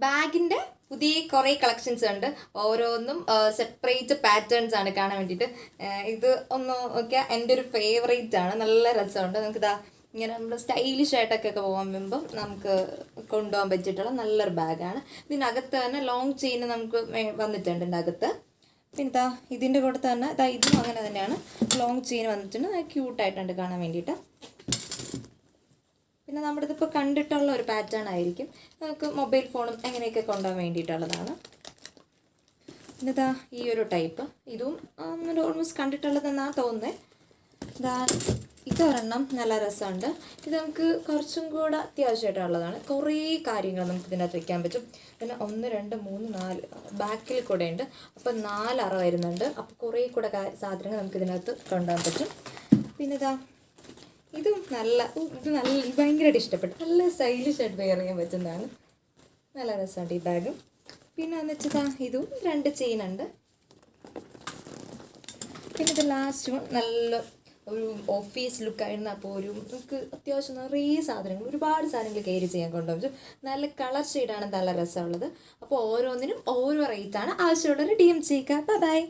ബാഗിൻ്റെ പുതിയ കുറേ കളക്ഷൻസ് ഉണ്ട്. ഓരോന്നും സെപ്പറേറ്റ് പാറ്റേൺസ് ആണ് കാണാൻ വേണ്ടിയിട്ട്. ഇത് ഒന്ന് നോക്കിയാൽ എൻ്റെ ഒരു ഫേവറേറ്റ് ആണ്. നല്ല രസമുണ്ട്. നമുക്കിതാ ഇങ്ങനെ നമ്മൾ സ്റ്റൈലിഷ് ആയിട്ടൊക്കെ പോകുമ്പം നമുക്ക് കൊണ്ടുപോകാൻ പറ്റിയിട്ടുള്ള നല്ലൊരു ബാഗാണ്. ഇതിനകത്ത് തന്നെ ലോങ് ചെയിൻ നമുക്ക് വന്നിട്ടുണ്ട് ഇതിൻ്റെ അകത്ത്. പിന്നെ ഇതാ ഇതിൻ്റെ കൂടെ തന്നെ ഇതാ ഇതും അങ്ങനെ തന്നെയാണ്, ലോങ് ചെയിൻ വന്നിട്ടുണ്ട്. ക്യൂട്ടായിട്ടുണ്ട് കാണാൻ വേണ്ടിയിട്ട്. പിന്നെ നമ്മുടെ ഇതിപ്പോൾ കണ്ടിട്ടുള്ള ഒരു പാറ്റേൺ ആയിരിക്കും. നമുക്ക് മൊബൈൽ ഫോണും എങ്ങനെയൊക്കെ കൊണ്ടുപോകാൻ വേണ്ടിയിട്ടുള്ളതാണ്. പിന്നെ ഇതാ ഈ ഒരു ടൈപ്പ്, ഇതും ഓൾമോസ്റ്റ് കണ്ടിട്ടുള്ളതെന്നാണ് തോന്നുന്നത്. ഇതാ ഇതൊരെണ്ണം നല്ല രസമുണ്ട്. ഇത് നമുക്ക് കുറച്ചും കൂടെ അത്യാവശ്യമായിട്ടുള്ളതാണ്. കുറേ കാര്യങ്ങൾ നമുക്ക് ഇതിനകത്ത് വയ്ക്കാൻ പറ്റും. പിന്നെ 1 2 3 4 ബാക്കിൽ കൂടെ ഉണ്ട്. അപ്പോൾ 4 അറ വരുന്നുണ്ട്. അപ്പോൾ കുറേ കൂടെ സാധനങ്ങൾ നമുക്ക് ഇതിനകത്ത് കൊണ്ടുപോകാൻ പറ്റും. പിന്നെ ഇതാ ഇത് ഭയങ്കരമായിട്ട് ഇഷ്ടപ്പെട്ടു. നല്ല സ്റ്റൈലിഷ് ആയിട്ട് വെയർ ചെയ്യാൻ പറ്റുന്നതാണ്. നല്ല രസമുണ്ട് ഈ ബാഗും. പിന്നെ എന്ന് വെച്ചാൽ ഇതും 2 ചെയിൻ ഉണ്ട്. പിന്നെ ഇത് ലാസ്റ്റ് വൺ നല്ല ഒരു ഓഫീസ് ലുക്കായിരുന്നു. അപ്പോൾ നമുക്ക് അത്യാവശ്യം നിറയെ സാധനങ്ങൾ, ഒരുപാട് സാധനങ്ങൾ ക്യാരി ചെയ്യാൻ കൊണ്ടുപോകും. നല്ല കളർ ഷെയ്ഡാണ് നല്ല രസമുള്ളത്. അപ്പോൾ ഓരോന്നിനും ഓരോ റേറ്റാണ്. ആവശ്യമുള്ളവർ DM ചെയ്യുക. ബൈ.